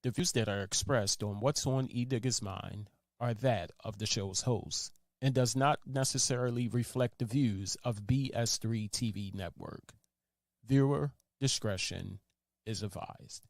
The views that are expressed on What's on Edigga's Mind are that of the show's host and does not necessarily reflect the views of BS3 TV Network. Viewer discretion is advised.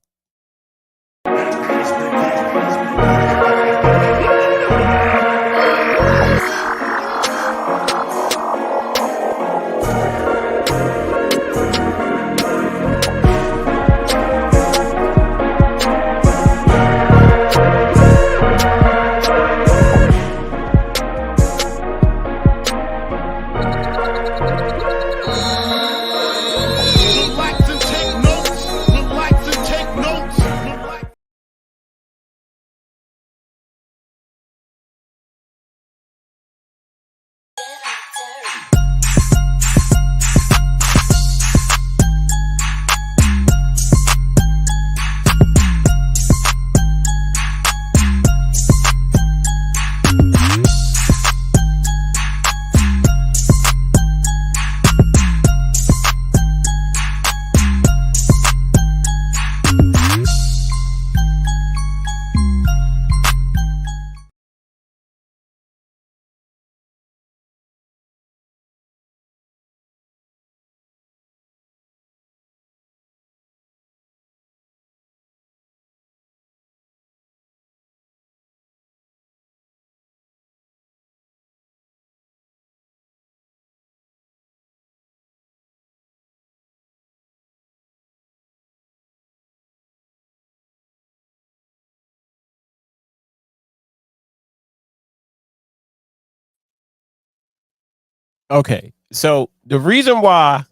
Okay, so the reason why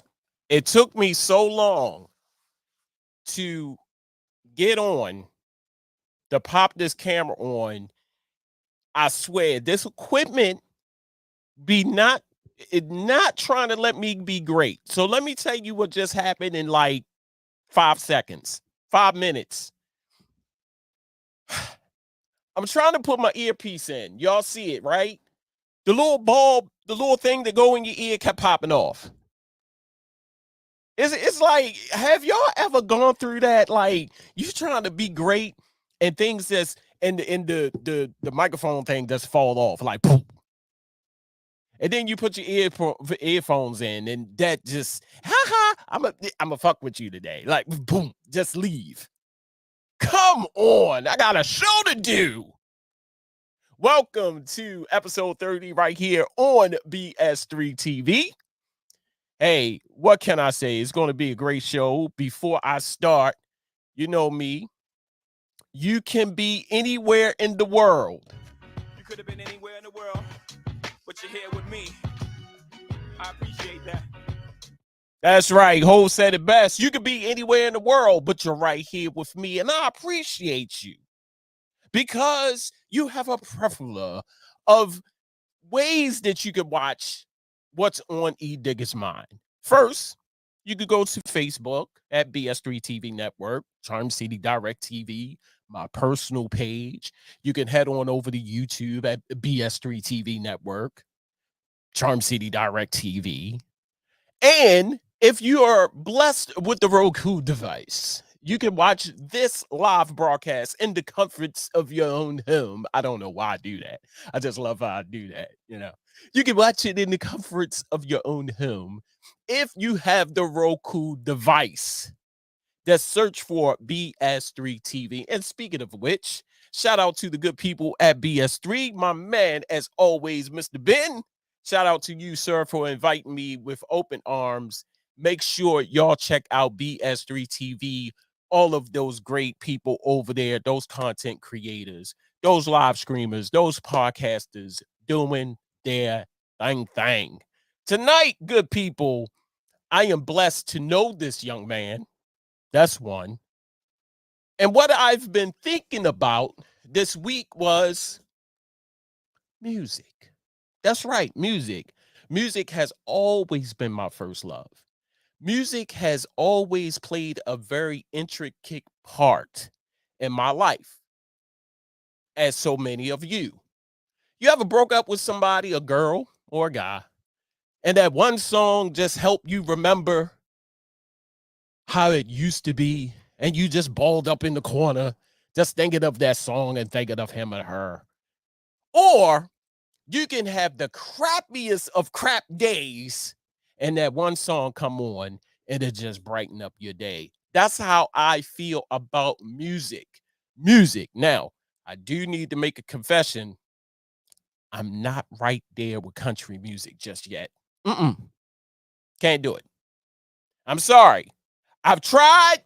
it took me so long to get on to pop this camera on, I swear this equipment be not trying to let me be great. So let me tell you what just happened in like 5 seconds, 5 minutes. I'm trying to put my earpiece in. Y'all see it, right? The little bulb, the little thing that go in your ear kept popping off. It's like, have y'all ever gone through that? Like, you trying to be great and things just and the microphone thing just fall off, like poof. And then you put your earphones in, and that just I'm a fuck with you today. Like, boom, just leave. Come on, I got a show to do. Welcome to episode 30 right here on BS3 TV. Hey, what can I say? It's going to be a great show. Before I start, you know me. You can be anywhere in the world. You could have been anywhere in the world, but you're here with me. I appreciate that. That's right. Ho said it best. You could be anywhere in the world, but you're right here with me, and I appreciate you because you have a plethora of ways that you could watch What's on Edigga's Mind. First, you could go to Facebook at BS3 TV Network, Charm City Direct TV, my personal page. You can head on over to YouTube at BS3 TV Network, Charm City Direct TV. And if you are blessed with the Roku device, you can watch this live broadcast in the comforts of your own home. I don't know why I do that. I just love how I do that. You can watch it in the comforts of your own home if you have the Roku device. Just search for BS3 TV. And speaking of which, shout out to the good people at BS3. My man, as always, Mr. Ben. Shout out to you, sir, for inviting me with open arms. Make sure y'all check out BS3 TV. All of those great people over there, those content creators, those live streamers, those podcasters doing their thing. Tonight, good people, I am blessed to know this young man. That's one. And what I've been thinking about this week was music. That's right, music. Music has always been my first love. Music has always played a very intricate part in my life, as so many of you. You ever broke up with somebody, a girl or a guy, and that one song just helped you remember how it used to be, and you just balled up in the corner just thinking of that song and thinking of him or her. Or you can have the crappiest of crap days and that one song come on and it just brighten up your day. That's how I feel about music. Music. Now, I do need to make a confession. I'm not right there with country music just yet. Can't do it. I'm sorry. I've tried,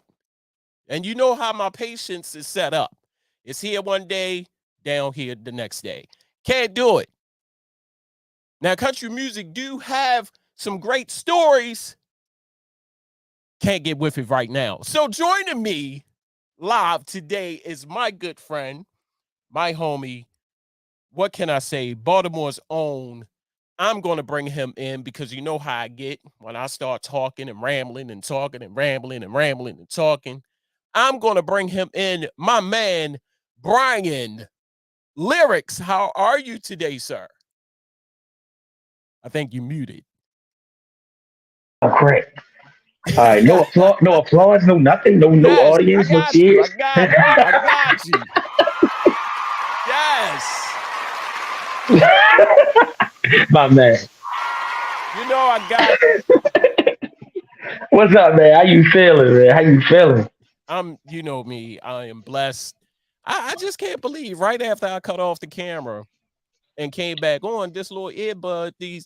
and you know how my patience is set up. It's here one day, down here the next day. Can't do it. Now, country music do have some great stories. Can't get with it right now. So joining me live today is my good friend, my homie. What can I say? Baltimore's own. I'm going to bring him in because you know how I get when I start talking and rambling and talking and rambling and rambling and talking. I'm going to bring him in, my man, Bryan. Lyrics, how are you today, sir? I think you muted. Oh, great. All right. No applause, no nothing, no Yes, I audience, no got you. I cheers. got you. I got you. Yes. My man. You know I got What's up, man? How you feeling, man? How you feeling? you know me, I am blessed. I just can't believe right after I cut off the camera and came back on, this little earbud, the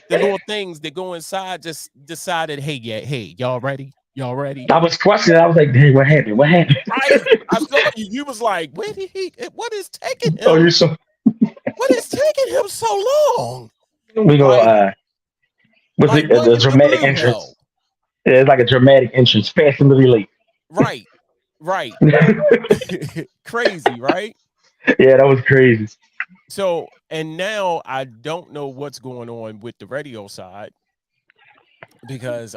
little things that go inside just decided, hey, yeah, hey, y'all ready? Y'all ready? I was questioning. I was like, "Dang, what happened? What happened?" Right. I saw you. You was like, where did what is taking Oh, him? you're so. What is taking him so long? We go. Like, What's like it? what The in the dramatic blue hell? entrance. Yeah, it's like a dramatic entrance, fast and really Right. Right. late. Crazy, right? Yeah, that was crazy. So, and now I don't know what's going on with the radio side because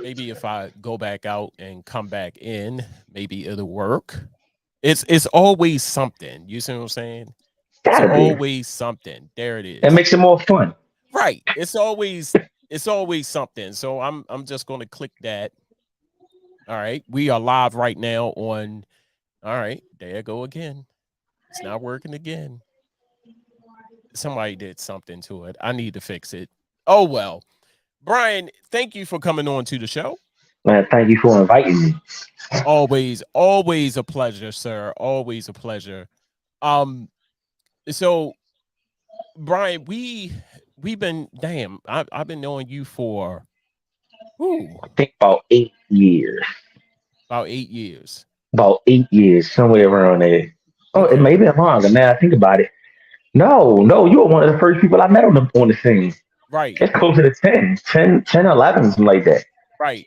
maybe if I go back out and come back in, maybe it'll work. It's always something. You see what I'm saying? It's Gotta be. always something. There it That is. makes it more fun. Right. It's always something. So I'm just going to click that. All right. We are live right now on. All right. There I go again. It's not working again. Somebody did something to it. I need to fix it. Oh well. Bryan, thank you for coming on to the show. Man, thank you for inviting me. Always a pleasure, sir. Always a pleasure. Um, so Bryan, we've been damn. I've been knowing you for ooh, I think about 8 years. about 8 years. About 8 years, somewhere around there. Oh, it Okay, may be longer now. I think about it. No, you were one of the first people I met on the scene. right, It's closer to 11, something like that. right.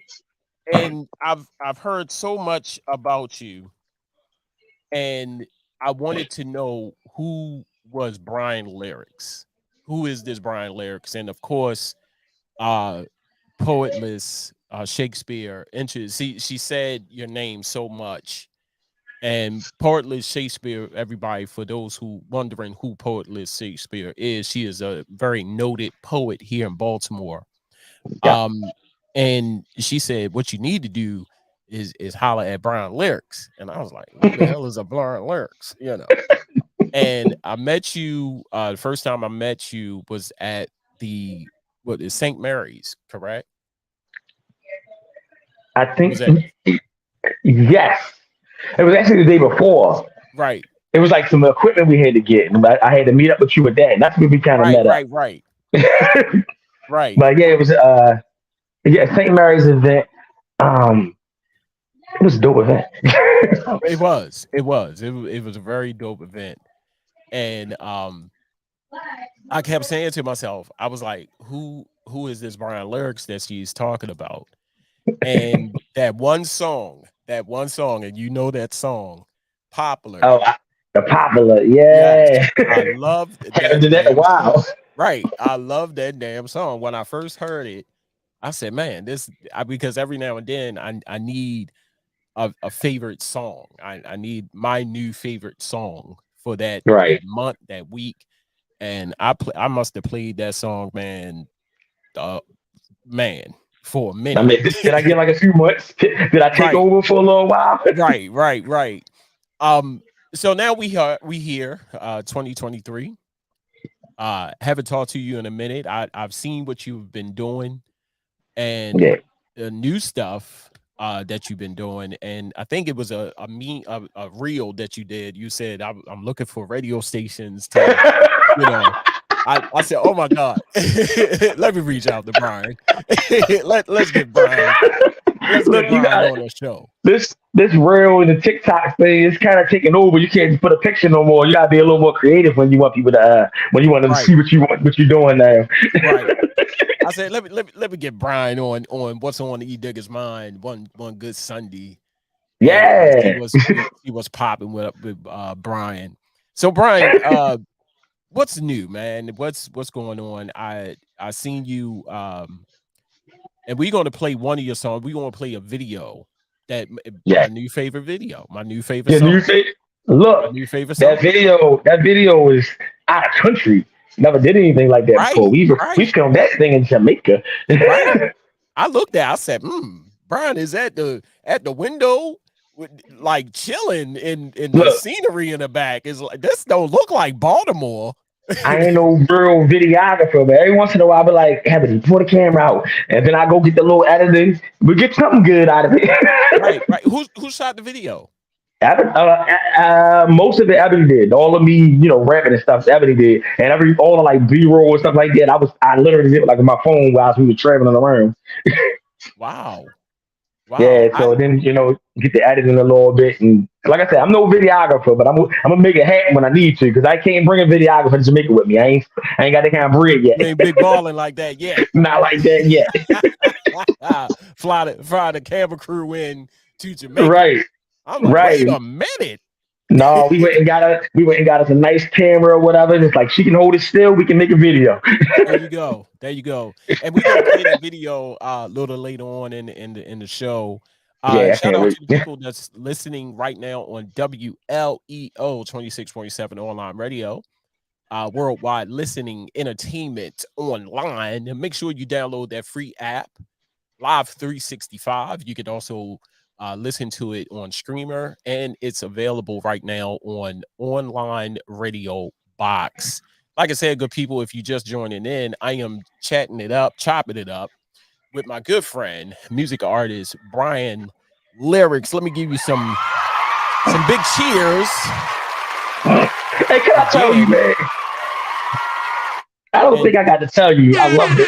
And I've heard so much about you, and I wanted to know who was Bryan Lyrics. Who is this Bryan Lyrics? And of course, uh poetless Shakespeare interest. She said your name so much. And poetless Shakespeare, everybody, for those who wondering who poetless Shakespeare is, she is a very noted poet here in Baltimore. Yeah. Um, and she said, what you need to do is holler at Bryan Lyrics. And I was like, who the hell is a Bryan Lyrics? You know. And I met you, the first time I met you was at the what is St. Mary's, correct? I It think was at yes. It was actually the day before. right, It was like some equipment we had to get. And I had to meet up with you with that. And that's where we kind of right, met up. right, right, right. But yeah, it was St. Mary's event. Um, it was a dope event. It was a very dope event. And I kept saying to myself, I was like, who is this Bryan Lyrics that she's talking about? And that one song, and you know that song, Popular. Oh, the popular, Yes, yeah. I love Haven't that did that in a damn while. right. I love that damn song. When I first heard it, I said, man, because every now and then I need a favorite song. I need my new favorite song for that Right. month, that week. And I must have played that song, man. Uh, man. for a I minute. mean, did I get like a few months? Did I take Right, over for a little while? right. Um, so now we here, 2023. Haven't talked to you in a minute. I've seen what you've been doing and Yeah. the new stuff that you've been doing, and I think it was a reel that you did. You said I'm looking for radio stations to, you know. I said, oh my God, let me reach out to Bryan. Let's get Bryan. Let's get Look, you Bryan got on the show. this real and the TikTok thing is kind of taking over. You can't just put a picture no more. You gotta be a little more creative when you want people to when you want them to Right, see what you're doing now. right. I said, let me get Bryan on what's on Edigga's mind one good Sunday, and Yeah. see what's popping with Bryan. So Bryan, what's new, man? What's going on? I seen you, and we're gonna play one of your songs. We're gonna play a video that Yeah. my new favorite video, my new favorite Your new song, thing. my Look, new favorite song. that video is out of country. Never did anything like that before. Right, We right, filmed that thing in Jamaica. right. I looked at, I said, Bryan is at the window with, like chilling in the Look, scenery in the back. Is like this don't look like Baltimore. I ain't no real videographer, but every once in a while I be like, Ebony, pull the camera out. And then I go get the little editing. We get something good out of it. Right, right. Who shot the video? Most of it Ebony did. All of me, rapping and stuff, Ebony did. And all the like B-roll and stuff like that, I literally did it like on my phone while we were traveling around. Wow. Wow. Yeah, so then get the editing a little bit, and like I said, I'm no videographer, but I'm gonna make it happen when I need to, because I can't bring a videographer to Jamaica with me. I ain't got that kind of bread yet. You ain't big balling like that yet. Not like that yet. Fly the camera crew in to Jamaica. Right, I'm like, right. wait a minute. No, we went and got us a nice camera or whatever. It's like she can hold it still. We can make a video. There you go. There you go. And we're gonna play that video a little later on in the show. Yeah, I Shout can't out wait. to the people that's listening right now on WLEO 26.7 online radio. Worldwide listening entertainment online. And make sure you download that free app, Live 365. You can also listen to it on Streamer, and it's available right now on Online Radio Box. Like I said, good people, if you just joining in, I am chopping it up with my good friend, music artist Bryan Lyrics. Let me give you some big cheers. Hey, can I tell you, man? I don't think I got to tell you. I love it.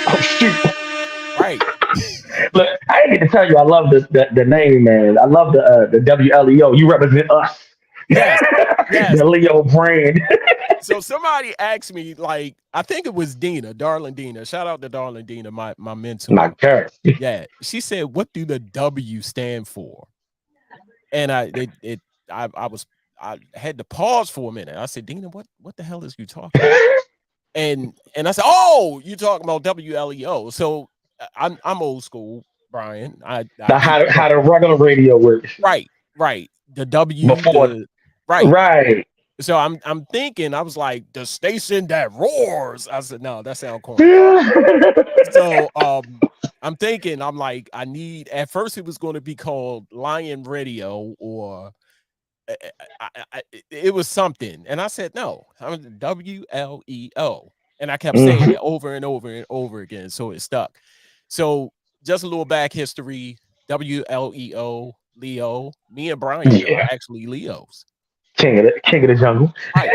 Oh shoot! Right. Look, I didn't get to tell you. I love the name, man. I love the WLEO. You represent us. Yes. Yes. The Leo brand. So somebody asked me, like, I think it was Dina, Darling Dina. Shout out to Darling Dina, my mentor. My God. Yeah. She said, what do the W stand for? And I had to pause for a minute. I said, Dina, what the hell is you talking about? And I said, oh, you talking about WLEO. So I'm old school, Bryan. How the regular radio works. Right. The W Before. right. Right. So I'm thinking, I was like, the station that roars. I said, no, that sounds corny. So I'm thinking, I'm like, at first it was going to be called Lion Radio, or it was something. And I said, no, I'm WLEO. And I kept saying it over and over and over again. So it stuck. So just a little back history, WLEO, Leo. Me and Bryan are actually Leos. King of the jungle. Right.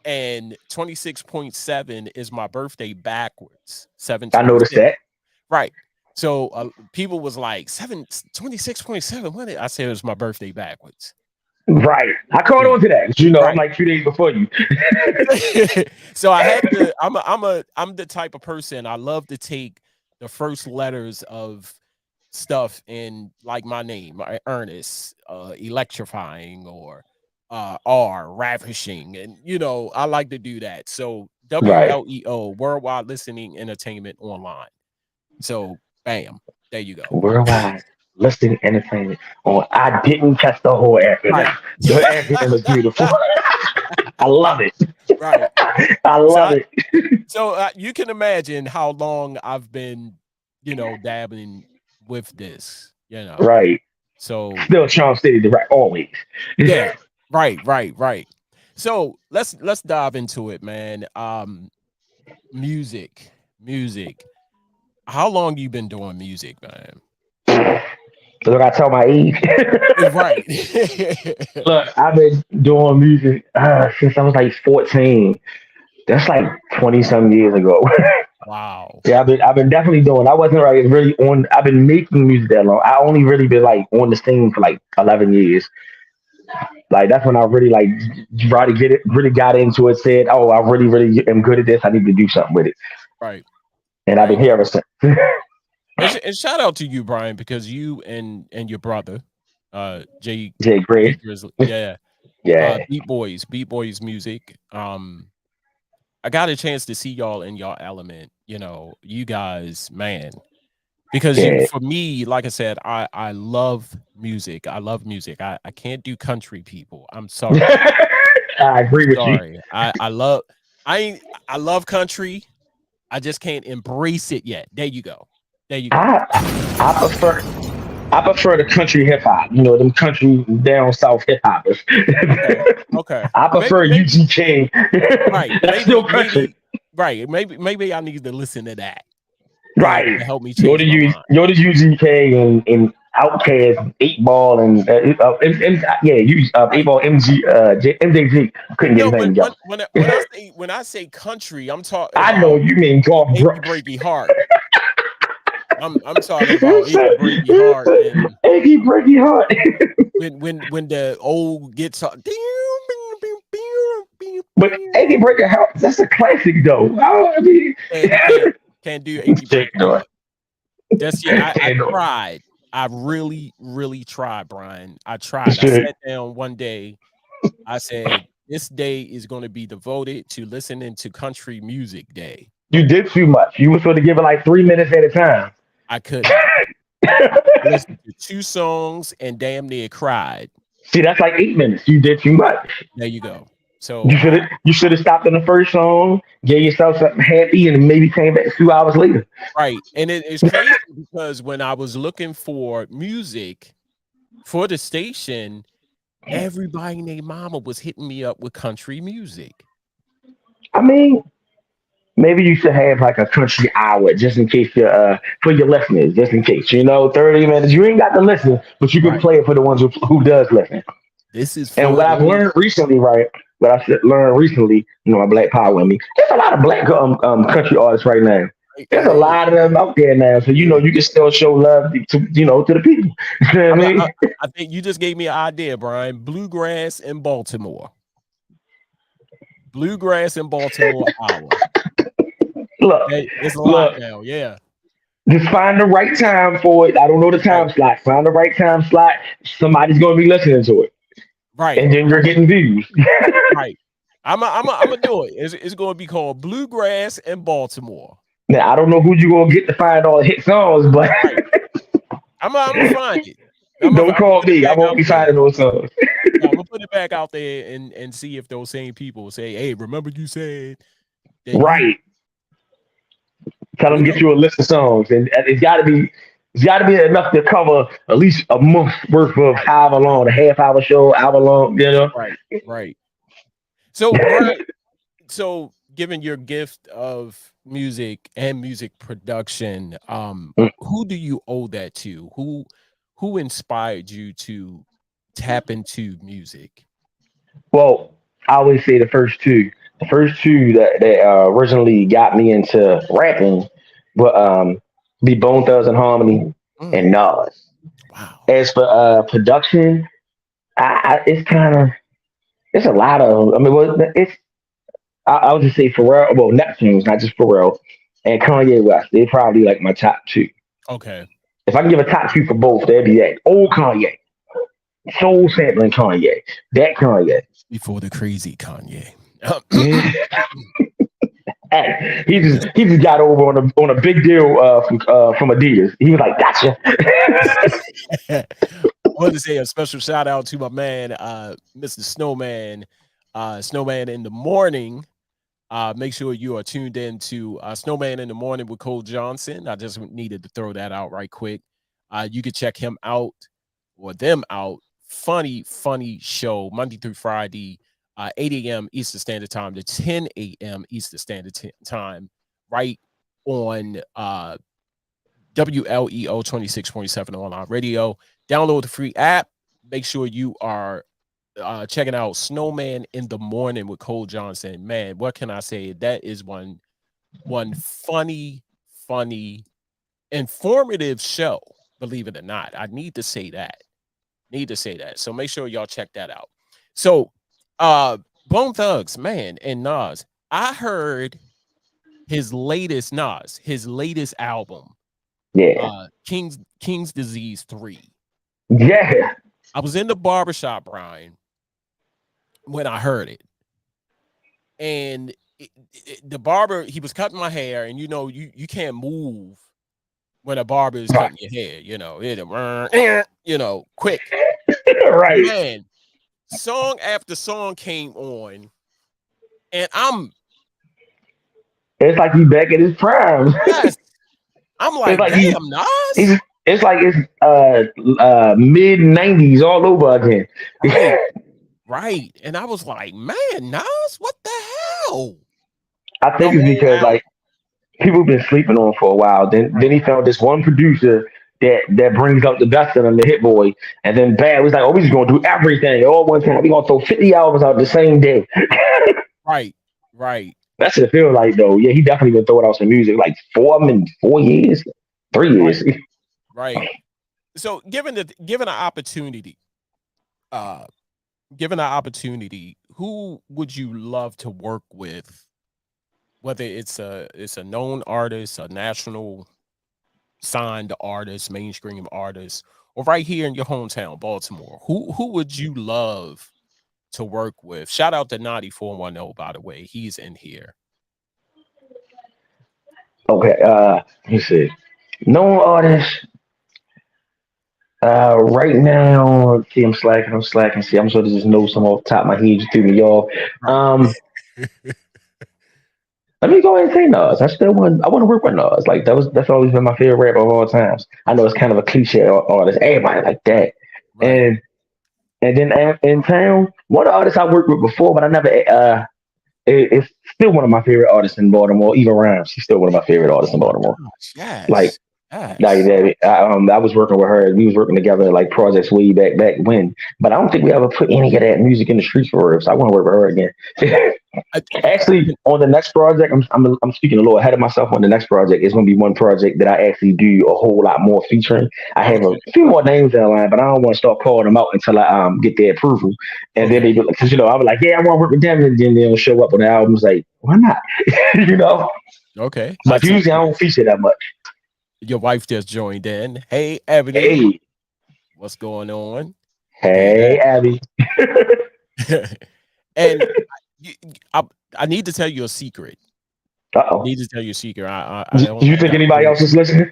And 26.7 is my birthday backwards. 7. I noticed that. Right. So people was like 26.7. What? I said it was my birthday backwards. Right. I caught on to that. Right. I'm like 2 days before you. So I had to. I'm the type of person, I love to take the first letters of stuff in, like my name, Ernest, electrifying, or R, ravishing, and I like to do that. So WLEO, Worldwide Listening Entertainment Online. So bam, there you go. Worldwide Listening Entertainment. Oh, I didn't catch the whole acronym. Right. The acronym was beautiful. I love it. Right. I love it. So you can imagine how long I've been dabbling with this, Right. So Still Charm City direct always. yeah, right. So let's dive into it, man. Music. How long you been doing music, man? So I tell my age. Right. Look, I've been doing music since I was like 14. That's like 20 some years ago. Wow. Yeah, I've been definitely doing. I wasn't like really on. I've been making music that long. I only really been like on the scene for like 11 years. Like that's when I really like try to get it. Really got into it. Said, "Oh, I really am good at this. I need to do something with it." Right. And I've been Right. here ever since. And shout out to you, Brian, because you and your brother, Jay Jay Jay Gray. Grizzly, yeah, Yeah, Beat Boys music. I got a chance to see y'all in y'all element. You guys, man, because yeah. for me, like I said, I love music. I love music. I can't do country, people. I'm sorry. I I'm agree with you. sorry. I love country. I just can't embrace it yet. There you go. There you go. I I prefer I prefer the country hip hop. You know, them country down south hip hoppers. Okay. Okay. I prefer Maybe UGK. right. That's still country. Maybe right. Maybe I need to listen to that Right. to help me change my mind. Go to UGK and Outkast, 8 Ball, and yeah, Right. 8 Ball MJG. I couldn't get his But name together. when I say country, I'm talking I know about you mean Golf Achy Brooks. Breaky Heart. I'm talking He about Achy said, Breaky Heart and Achy Breaky Heart. when the old guitar But Achy Breaky Heart, that's a classic though. I mean, can't do Achy can't Breaky do it. Heart. That's it. I Can't do it. tried. I really tried, Brian. I You tried. I should. sat down one day. I said, this day is going to be devoted to listening to country music day. You did too much. You were supposed to give it like 3 minutes at a time. I couldn't. I listened to two songs and damn near cried. See, that's like 8 minutes. You did too much. There you go. So You should have stopped on the first song, gave yourself something happy, and maybe came back 2 hours later. right. And it's crazy because when I was looking for music for the station, everybody named Mama was hitting me up with country music. I mean, maybe you should have like a country hour just in case you for your listeners, just in case. 30 minutes. You ain't got to listen, but you can Right. play it for the ones who does listen. This is And for what I've the learned recently, right? What I learned recently, my Black Power in me. There's a lot of black country artists right now. There's a hey, lot of them out there now, so yeah. you can still show love to the people. You know what I mean? I think you just gave me an idea, Brian. Bluegrass in Baltimore. Bluegrass in Baltimore hour. Look, Hey, it's a lot look. now. Yeah. Just find the right time for it. I don't know the Right. time slot. Find the right time slot. Somebody's going to be listening to it, Right. and then you're getting views. Right. I'm gonna do it. It's going to be called Bluegrass in Baltimore. Now I don't know who you're going to get to find all the hit songs, but Right. I'm gonna find it. don't I'm gonna call put it me. I back won't out be there. finding those songs. Yeah, I'm gonna put it back out there and see if those same people say, "Hey, remember you said that you." Right. Tell There them we get go. you a list of songs, and it's got to be enough to cover at least a month worth of Right. however long, a half hour show, hour long. Right. Right. So, Brian, so given your gift of music and music production, who do you owe that to? Who inspired you to tap into music? Well, I always say the first two. The first two that originally got me into rapping, but be Bone Thugs and Harmony Mm, and Nas. wow. As for production, it's kind of it's a lot of. I mean, well, I would just say Pharrell. Well, Neptune's not just Pharrell and Kanye West. They're probably like my top two. Okay. If I can give a top two for both, that'd be that. Old Kanye, soul sampling Kanye, that Kanye. Before the crazy Kanye. Hey, he just got over on a big deal from Adidas. He was like, "Gotcha." I want to say a special shout out to my man, Mr. Snowman, Snowman in the morning. Make sure you are tuned in to Snowman in the Morning with Cole Johnson. I just needed to throw that out right quick. You can check him out or them out. Funny, funny show, Monday through Friday, 8 a.m. Eastern Standard Time to 10 a.m. Eastern Standard Time, right on WLEO 26.7 online radio. Download the free app. Make sure you are checking out Snowman in the Morning with Cole Johnson. Man, what can I say? That is one funny, informative show. Believe it or not, I need to say that. So make sure y'all check that out. So, Bone Thugs, man, and Nas. I heard his latest album, Yeah. King's Disease 3. Yeah. I was in the barbershop, Bryan, when I heard it. And the barber, he was cutting my hair, and you can't move when a barber is cutting your hair, quick. Right. Man, song after song came on, and It's like he's back in his prime. yes, I'm like, like damn, Nas. It's like it's mid '90s all over again. Right. And I was like, man, Nas, what the hell? I think it's because like people have been sleeping on for a while. Then he found this one producer that brings out the best in him, the Hit Boy, and then Bad was like, oh, we just gonna do everything all one time. We gonna throw 50 albums out the same day. Right. That's what it feels like though. Yeah, he definitely been throwing out some music like 4 in 4 years, 3 years. Right. So given an opportunity, who would you love to work with? Whether it's a known artist, a national signed artist, mainstream artist, or right here in your hometown, Baltimore, who would you love to work with? Shout out to Naughty 410, by the way. He's in here. Okay, let me see. Known artist. Right now, see, I'm slacking. See, I'm sure to just know some off the top of my head. Just threw me off. Let me go ahead and say Nas. I want to work with Nas. Like that's always been my favorite rapper of all times. I know it's kind of a cliche artist. Everybody like that. Right. And then in town, one artist I worked with before, but I never. It's still one of my favorite artists in Baltimore. Eva Rhymes. She's still one of my favorite artists in Baltimore. Yes. Like I was working with her. We was working together like projects way back when. But I don't think we ever put any of that music in the streets for her. So I want to work with her again. Actually, on the next project, I'm speaking a little ahead of myself. On the next project, it's going to be one project that I actually do a whole lot more featuring. I have a few more names in the line, but I don't want to start calling them out until I get their approval. And then they, because I was like, yeah, I want to work with them, and then they'll show up on the albums. Like, why not? Okay. But usually I don't feature that much. Your wife just joined in. Hey, Abby. Hey. What's going on? Hey, Abby. And I need to tell you a secret. Uh-oh. I need to tell you a secret. Do you think anybody else is listening?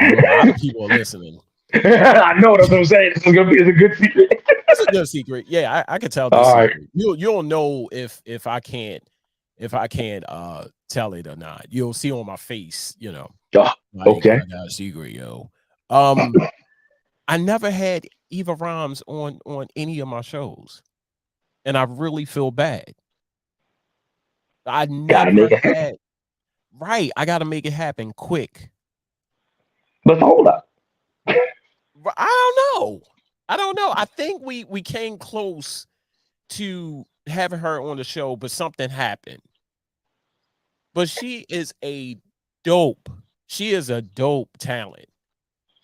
A lot of people are listening. I know that's what I'm saying. It's a good secret. It's a good secret. Yeah, I can tell this. All right. You'll know if I can't tell it or not. You'll see on my face, Okay. I got a secret, yo. I never had Eva Rhymes on any of my shows, and I really feel bad. I never had. Right, I got to make it happen quick. But hold up. I don't know. I think we came close to having her on the show, but something happened. But she is a dope talent.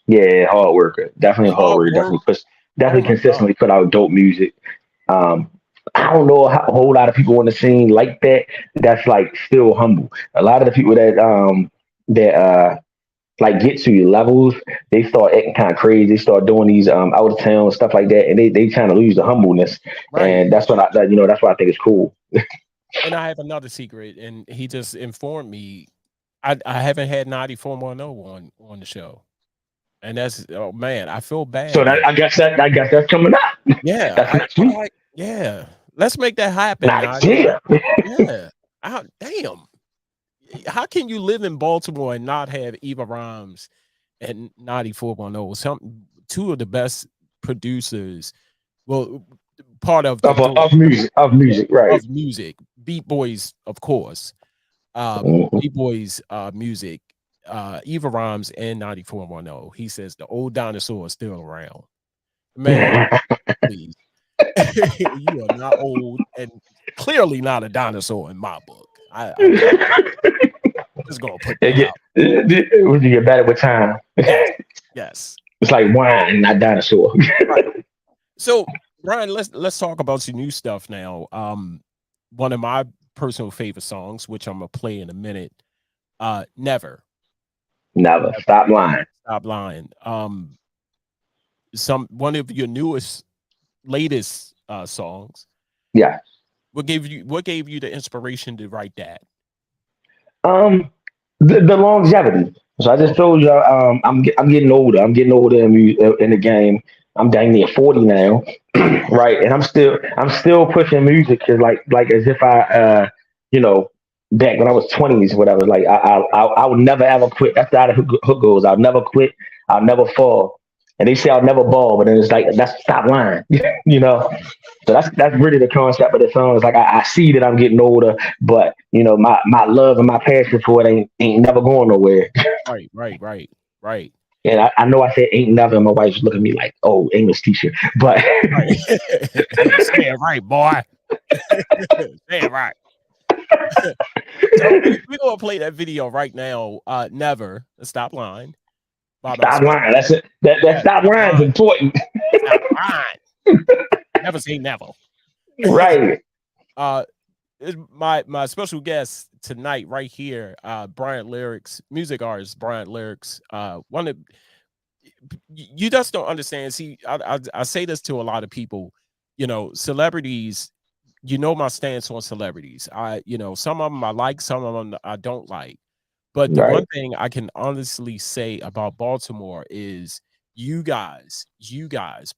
Yeah, hard worker. Definitely hard worker. Definitely consistently put out dope music. I don't know a whole lot of people on the scene like that. That's like still humble. A lot of the people that like get to your levels, they start acting kind of crazy. They start doing these out of town stuff like that, and they kind of lose the humbleness. Right. And that's what that's why I think it's cool. And I have another secret, and he just informed me. I haven't had Naughty 410 on the show, and that's man, I feel bad. So I guess that's coming up. Yeah, that's next week. Yeah, let's make that happen. Yeah. Damn. How can you live in Baltimore and not have Eva Rhymes and 9410? Two of the best producers. Well, part of the of music, right? of music. Beat Boys, of course. Mhm. Beat Boys music. Eva Rhymes and 9410. He says the old dinosaur is still around. Man, please. You are not old and clearly not a dinosaur in my book. I'm just gonna put that out. When you get better with time, Yes. it's like wine, not dinosaur. Right. So, Bryan, let's talk about your new stuff now. One of my personal favorite songs, which I'm gonna play in a minute. Never. Never stop lying. Stop lying. One of your latest songs. Yeah. What gave you the inspiration to write that? The longevity. So I just told you, I'm getting older. I'm getting older in the game. I'm dang near 40 now, right? And I'm still pushing music because like as if you know, back when I was 20s, whatever. Like I would never ever quit. That's how the hook goes. I'll never quit. I'll never fall. And they say I'll never ball, but then it's like that's stop lying, you know. So that's really the concept of the song. It's like I see that I'm getting older, but you know my love and my passion for it ain't never going nowhere. Right. And I know I said ain't never, and my wife's looking at me like, oh, English teacher, but Right. Say it right, boy. Say it right. So we're gonna play that video right now. Never stop lying. Stop lying. That's it. That stop lying is important. Stop lying. Never say never. Right. My special guest tonight, right here, Bryan Lyrics, music artist Bryan Lyrics. One of you just don't understand. See, I say this to a lot of people. You know, celebrities. You know my stance on celebrities. Some of them I like, some of them I don't like. But the one thing I can honestly say about Baltimore is you guys,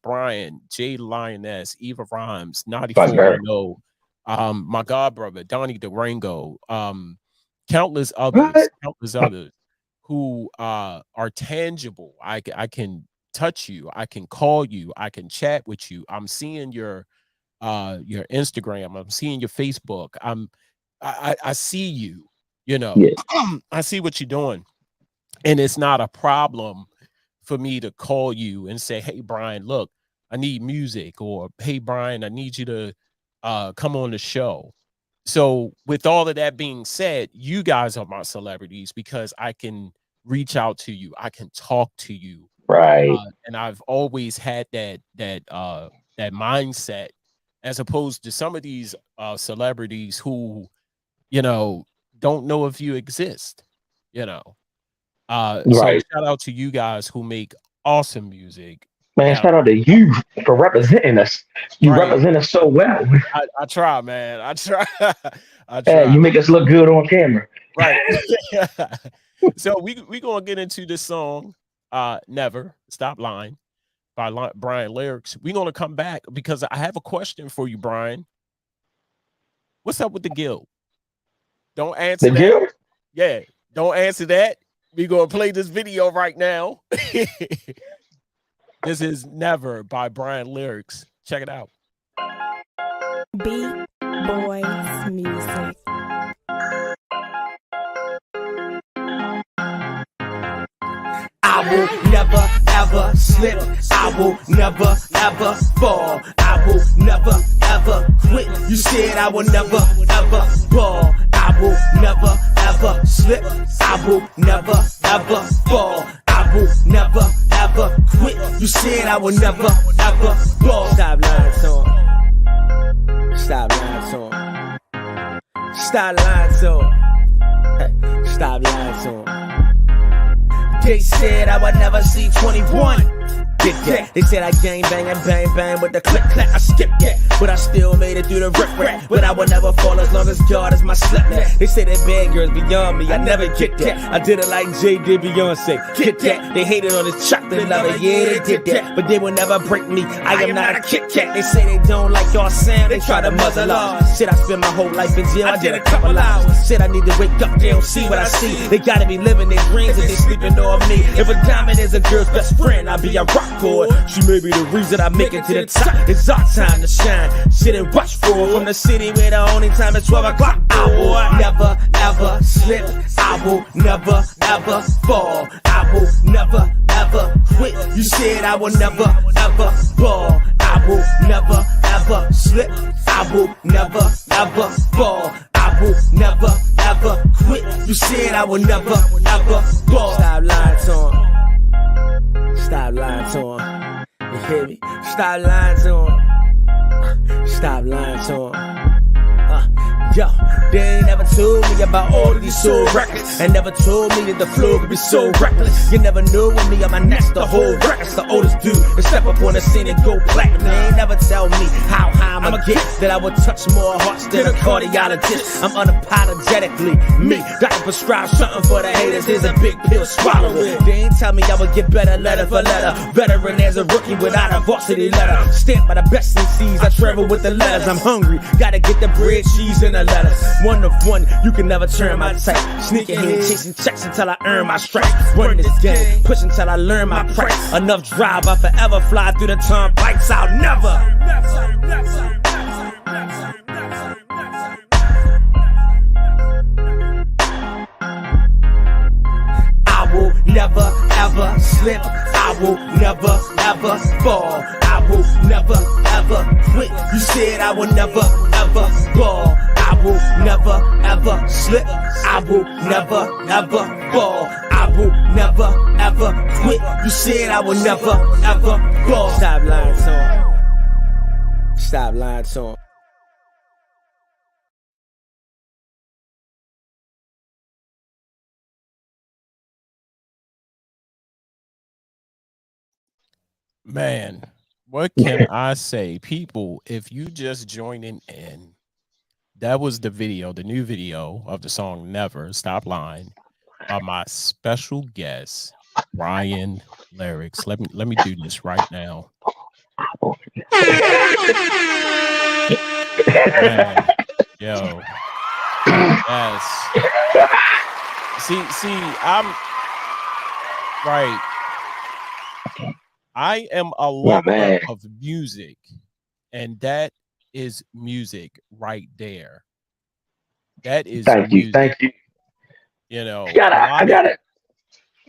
Bryan, Jay Lioness, Eva Rhymes, 9410, my god brother, Donnie Durango, countless others who are tangible. I can touch you, I can call you, I can chat with you. I'm seeing your Instagram, I'm seeing your Facebook. I see you. You know, I see what you're doing, and it's not a problem for me to call you and say, hey, Bryan, look, I need music, or hey, Bryan, I need you to come on the show. So with all of that being said, you guys are my celebrities because I can reach out to you. I can talk to you. Right. And I've always had that mindset, as opposed to some of these celebrities who, don't know if you exist, So shout out to you guys who make awesome music. Man, shout out to you for representing us. You represent us so well. I try, man. I try. Hey, you make us look good on camera. Right. So we gonna get into this song, Never Stop Lying by Bryan Lyrics. We're gonna come back because I have a question for you, Bryan. What's up with the guild? Don't answer that. Guild? Yeah, don't answer that. We're gonna play this video right now. This is Never by Bryan Lyrics. Check it out. Beat Boys Music. I will never ever slip. I will never ever fall. I will never ever quit. You said I will never ever fall. I will never ever slip. I will never ever fall. I will never ever quit. You said I will never ever fall. Stop lying to him. Stop lying to him. Stop lying to him. Stop lying to him. They said I would never see 21. get that. They said I gang bang and bang bang with the click clack. I skipped that, but I still made it through the rip rap. But I would never fall as long as God is my slip net. They say that bad girls beyond me. I never get that. I did it like Jay did Beyonce. Get that. They hated on this chocolate lover. Yeah, they did that, but they will never break me. I am not a Kit Kat. They say they don't like your sound. They try to muzzle off. Shit, I spent my whole life in jail. I did a couple hours. Shit, I need to wake up. They don't see what I see. They gotta be living their dreams and they sleeping on me. If a diamond is a girl's best friend, I'll be a rock boy. She may be the reason I make it to the top. It's our time to shine. Shit and watch for it. From the city where the only time is 12 o'clock. I will never ever slip. I will never ever fall. I will never ever quit. You said I will never ever fall. I will never ever slip. I will never ever fall. I will never ever quit. You said I will never ever fall. Stop lying to him. Stop lying to him. You hear me? Stop lying to him. Stop lying to him. Yo, they ain't never told me about all of these soul records, and never told me that the flow could be so reckless. You never knew with me on my next the whole record's the oldest dude to step up on the scene and go platinum. They ain't never tell me how high I'ma get, that I would touch more hearts than a cardiologist. I'm unapologetically me. Doctor prescribe something for the haters. Here's a big pill, swallow it. They ain't tell me I would get better letter for letter. Veteran as a rookie without a varsity letter. Stamped by the best MCs. I travel with the letters. I'm hungry. Gotta get the bread, cheese, and the letters. One of one, you can never turn my type. Sneaking here, chasing checks until I earn my stripes. Run this game, push until I learn my price. Enough drive, I forever fly through the turnpikes. I'll never. I will never ever slip. I will never ever fall. I will never ever quit. You said I will never ever fall. I will never ever slip. I will never ever fall. I will never ever quit. You said I will never ever fall. Stop lying to him. Stop lying to him. Man, what can I say? People, if you just joining in, that was the video, the new video of the song Never Stop Lying by my special guest, Bryan Lyrics. Let me do this right now. Man, yo. Yes. See, I'm right. I am a lover of music, and that is music right there. That is thank music. Thank you. You know, It's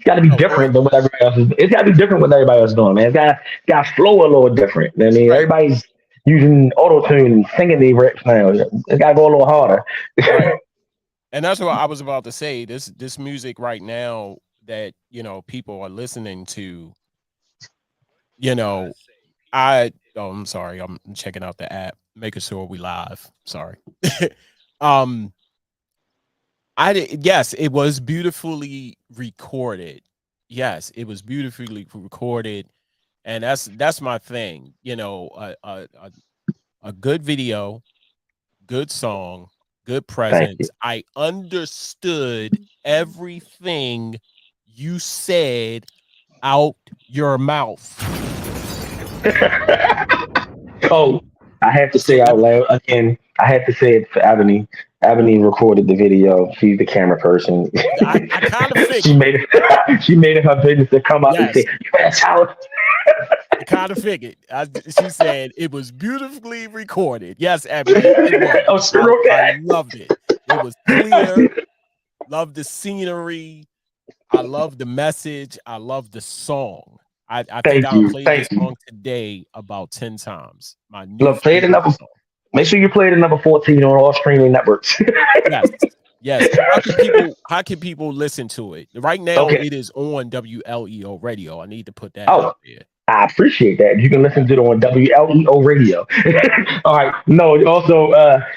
gotta be different than what everybody else is. It's gotta be different what everybody else is doing, man. It's gotta flow a little different. I mean, everybody's using auto tune and singing these rips now. It's gotta go a little harder. Right. And that's what I was about to say. This music right now that people are listening to. I'm sorry. I'm checking out the app, making sure we live. Sorry. Yes, it was beautifully recorded. Yes, it was beautifully recorded. And that's my thing. A good video, good song, good presence. I understood everything you said out your mouth. Oh, I have to say out loud again. I have to say it for Ebony. Ebony recorded the video. She's the camera person. I kind of figured. she made it her business to come up and say, "You better tell her." I kind of figured. She said it was beautifully recorded. Yes, Ebony. It was. I loved it. It was clear. Loved the scenery. I love the message. I love the song. I think I'll play this song today about 10 times. Play it another. Make sure you play it at number 14 on all streaming networks. Yes. How can people listen to it? Right now, It is on WLEO radio. I need to put that out there. I appreciate that. You can listen to it on WLEO radio. All right. No, also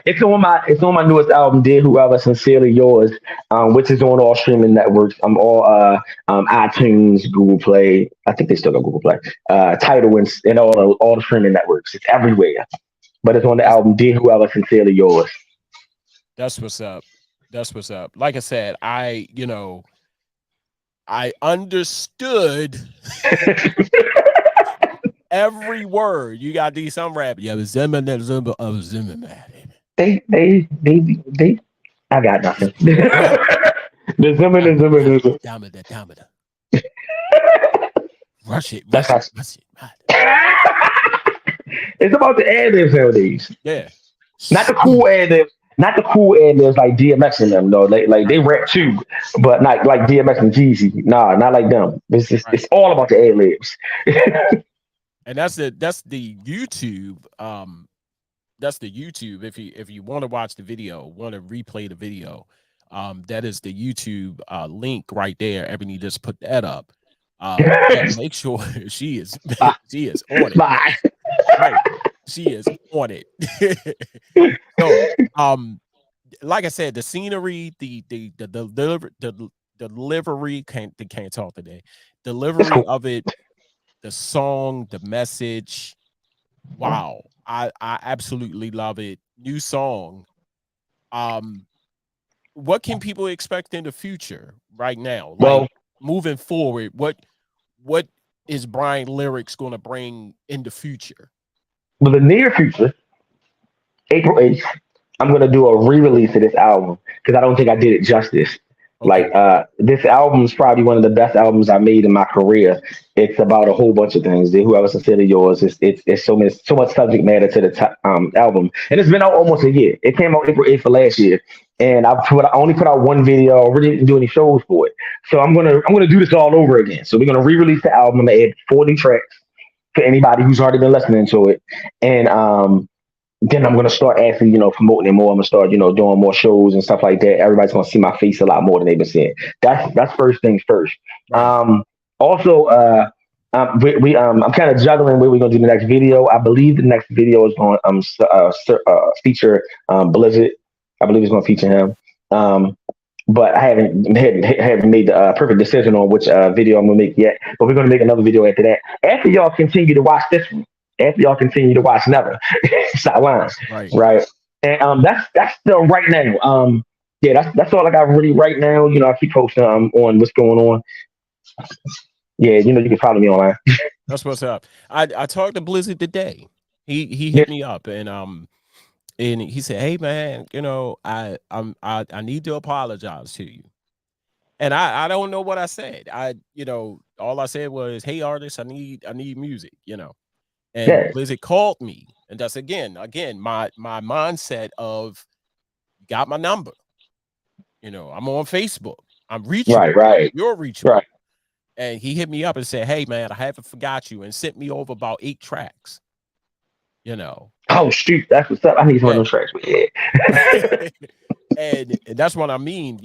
it's on my newest album, Dear Whoever Sincerely Yours, which is on all streaming networks. I'm all iTunes, Google Play. I think they still got Google Play. Tidal and all the streaming networks. It's everywhere. But it's on the album Dear Whoever Sincerely Yours. That's what's up. That's what's up. Like I said, I understood every word. You got these some rap. Yeah, Zimmer, man. They I got nothing. The Zimmer. Damn it. Rush it. It's about the ad libs nowadays. Yeah. Not the cool ad libs. Not the cool ad libs like DMX and them though. Like they rap too, but not like DMX and Jeezy. Nah, not like them. It's all about the ad libs. And that's the YouTube. That's the YouTube. If you want to watch the video, want to replay the video, that is the YouTube link right there. Ebony just put that up. Make sure she is on it. Bye. Right. She is on it. So, like I said, the scenery, the delivery can't talk today. Delivery of it, the song, the message. Wow. I absolutely love it. New song. What can people expect in the future right now? Like moving forward, what is Bryan Lyrics going to bring in the future? Well, the near future, April 8th, I'm going to do a re-release of this album because I don't think I did it justice. Okay. Like this album is probably one of the best albums I made in my career. It's about a whole bunch of things. Whoever Sincerely Yours. It's so much subject matter to the album, and it's been out almost a year. It came out April 8th of last year, and I only put out one video. I really didn't do any shows for it, so I'm gonna do this all over again. So we're gonna re-release the album. I'm gonna add 40 tracks for anybody who's already been listening to it, and then I'm gonna start actually, promoting it more. I'm gonna start, doing more shows and stuff like that. Everybody's gonna see my face a lot more than they've been seeing. That's first things first. Also, I'm kind of juggling where we're gonna do the next video. I believe the next video is going feature Blizzard. I believe it's gonna feature him. But I haven't made the perfect decision on which video I'm gonna make yet. But we're gonna make another video after that. After y'all continue to watch this one. After y'all continue to watch Never. Sidelines. Right. And that's still right now. That's all I got really right now. I keep posting on what's going on. Yeah, you can follow me online. That's what's up. I talked to Blizzard today. He hit me up and he said, "Hey man, I need to apologize to you." And I don't know what I said. All I said was, "Hey artist, I need music," And Blizzard called me, and that's again my mindset of got my number. I'm on Facebook. I'm reaching. Right. You're reaching. Right. And he hit me up and said, "Hey man, I haven't forgot you," and sent me over about 8 tracks. Oh shoot, that's what's up. I need one of those tracks. Yeah. and that's what I mean.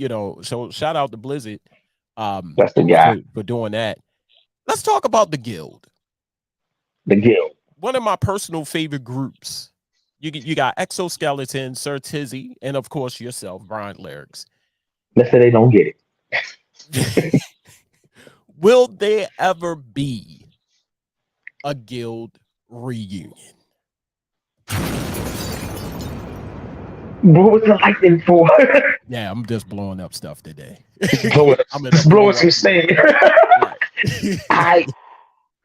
So shout out to Blizzard. That's the guy for doing that. Let's talk about the Guild. The Guild. One of my personal favorite groups. You got Exoskeleton, Sir Tizzy, and of course yourself, Bryan Lyrics. Let's say they don't get it. Will there ever be a Guild reunion? What was the lightning for? Yeah, I'm just blowing up stuff today. blowing some steam.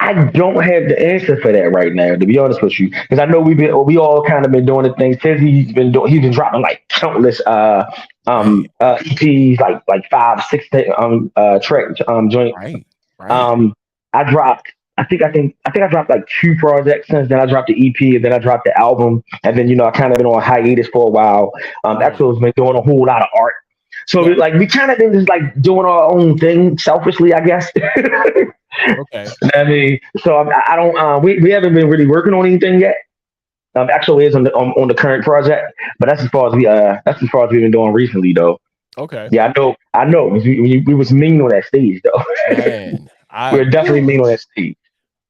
I don't have the answer for that right now, to be honest with you, because I know we all kind of been doing the things. He's been dropping like countless EPs, like 5, 6 track joint. Right. I think I dropped like 2 projects since then. I dropped the EP and then I dropped the album, and then I kind of been on hiatus for a while. Exo's been doing a whole lot of art, so we kind of been just like doing our own thing selfishly, I guess. Okay. I mean, so I don't. We haven't been really working on anything yet. Actually, is on the current project, but that's as far as we've been doing recently, though. Okay. Yeah, I know. We was mean on that stage, though. Man, we were definitely mean on that stage.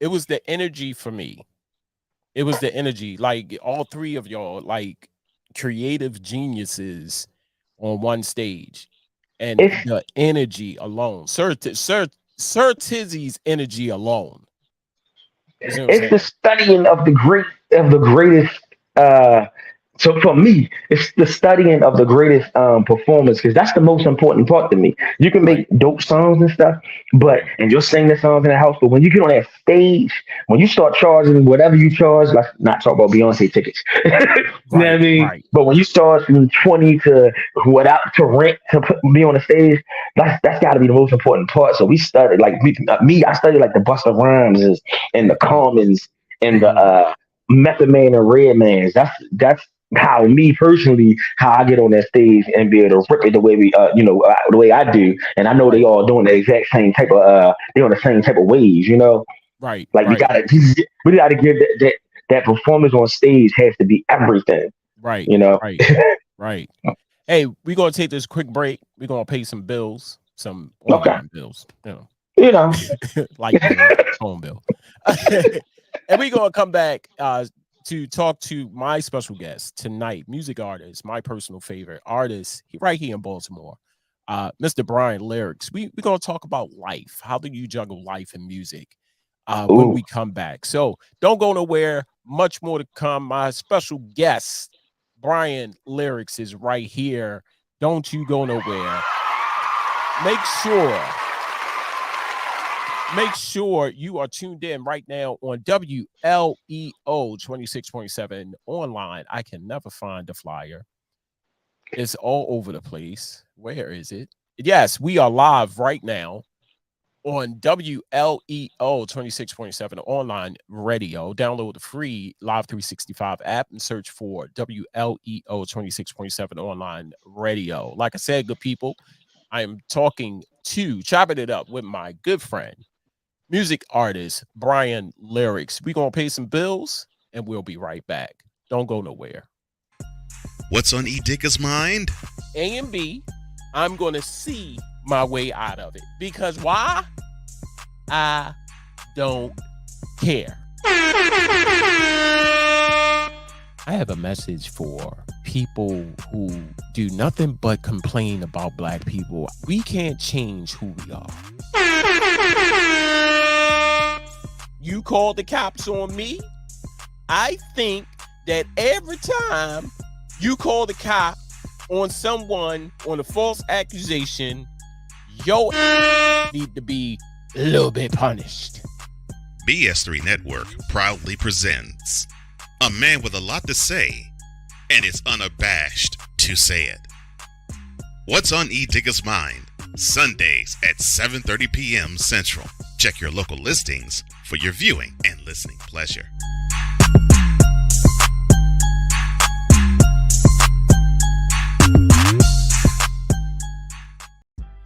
it was the energy for me. It was the energy. Like all three of y'all, like creative geniuses on one stage, and It's the energy alone. Sir Tizzy's energy alone. You see what I'm it's the saying? studying of the greatest so for me, it's the studying of the greatest performers because that's the most important part to me. You can Right, make dope songs and stuff, right, and you'll sing the songs in the house, but when you get on that stage, when you start charging whatever you charge, let's not talk about Beyonce tickets. You know what I right, mean? right, But when you start from 20 to without to rent to be on the stage, that's got to be the most important part. So we studied like me, I studied like the Busta Rhymes and the mhm, Commons and the mhm, Method Man and Redmans. That's how me personally how I get on that stage and be able to rip it the way the way I do, and I know they right, all doing the exact same type of they on the same type of waves, right, like right, we gotta give that performance on stage has to be everything, right, you know. right, right. Hey, we're gonna take this quick break. We're gonna pay some bills, some Okay, online bills, you know. light bill, phone bill. And we're gonna come back to talk to my special guest tonight, music artist, my personal favorite artist, right here in Baltimore, Mr. Bryan Lyrics. We're gonna talk about life. How do you juggle life and music? When Ooh, we come back. So don't go nowhere. Much more to come. My special guest, Bryan Lyrics, is right here. Don't you go nowhere. Make sure Make sure you are tuned in right now on WLEO 26.7 online. I can never find the flyer. It's all over the place. Where is it? Yes, we are live right now on WLEO 26.7 online radio. Download the free Live 365 app and search for WLEO 26.7 online radio. Like I said, good people, I am chopping it up with my good friend, music artist Bryan Lyrics. We're going to pay some bills and we'll be right back. Don't go nowhere. What's on Edigga's mind? A and B, I'm going to see my way out of it. Because why? I don't care. I have a message for people who do nothing but complain about black people. We can't change who we are. You called the cops on me. I think that every time you call the cop on someone on a false accusation, your need to be a little bit punished. BS3 Network proudly presents a man with a lot to say and is unabashed to say it. What's on Edigga's mind? Sundays at 7:30 p.m. Central. Check your local listings for your viewing and listening pleasure.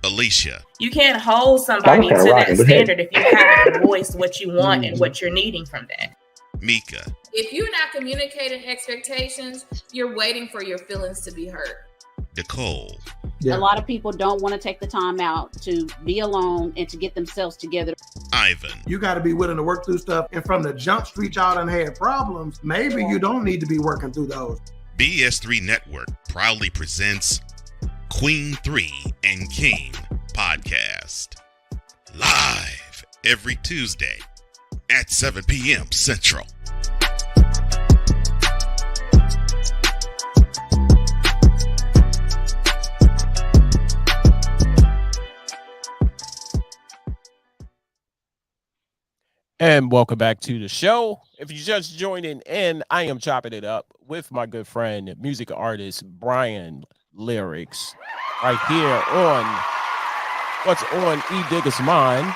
Alicia. You can't hold That was somebody kind to of that rocking. Go ahead. standard if you haven't voiced what you want and what you're needing from that. Mika. If you're not communicating expectations, you're waiting for your feelings to be hurt. Nicole. A lot of people don't want to take the time out to be alone and to get themselves together. Ivan. You got to be willing to work through stuff. And from the jump street, y'all done had problems. Maybe you don't need to be working through those. BS3 Network proudly presents Queen 3 and King podcast. Live every Tuesday at 7 p.m. Central. And welcome back to the show. If you're just joining in, I am chopping it up with my good friend, music artist Bryan Lyrics, right here on What's on Edigga's Mind.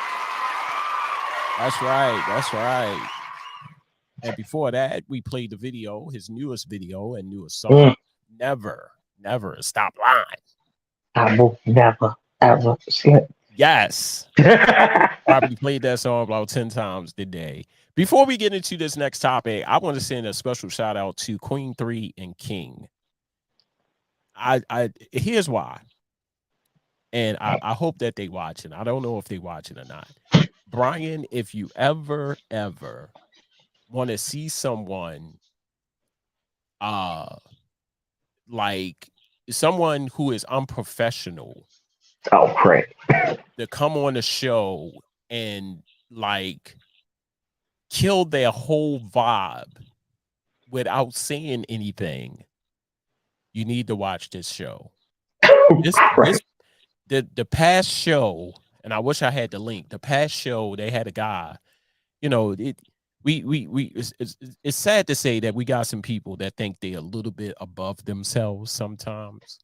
That's right. That's right. And before that, we played the video, his newest video and newest song, Never Stop Lying. I will never ever slip. Yes. Probably played that song about 10 times today. Before we get into this next topic, I want to send a special shout out to Queen 3 and King. Here's why. And I hope that they watching. I don't know if they watching or not. Bryan, if you ever want to see someone like someone who is unprofessional Oh, crap. to come on the show and like kill their whole vibe without saying anything, you need to watch this show. This the past show, and I wish I had the link. The past show, they had a guy, you know, it's sad to say that we got some people that think they're a little bit above themselves sometimes.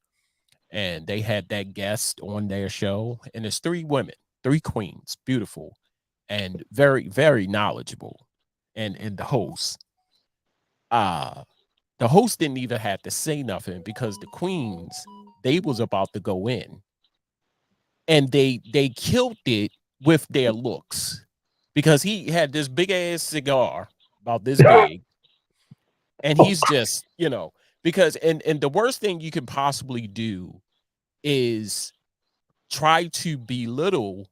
And they had that guest on their show, and it's 3 women, 3 queens, beautiful and very, very knowledgeable. And the host didn't even have to say nothing because the queens, they was about to go in, and they killed it with their looks, because he had this big ass cigar about this big, and he's just, because and the worst thing you can possibly do is try to belittle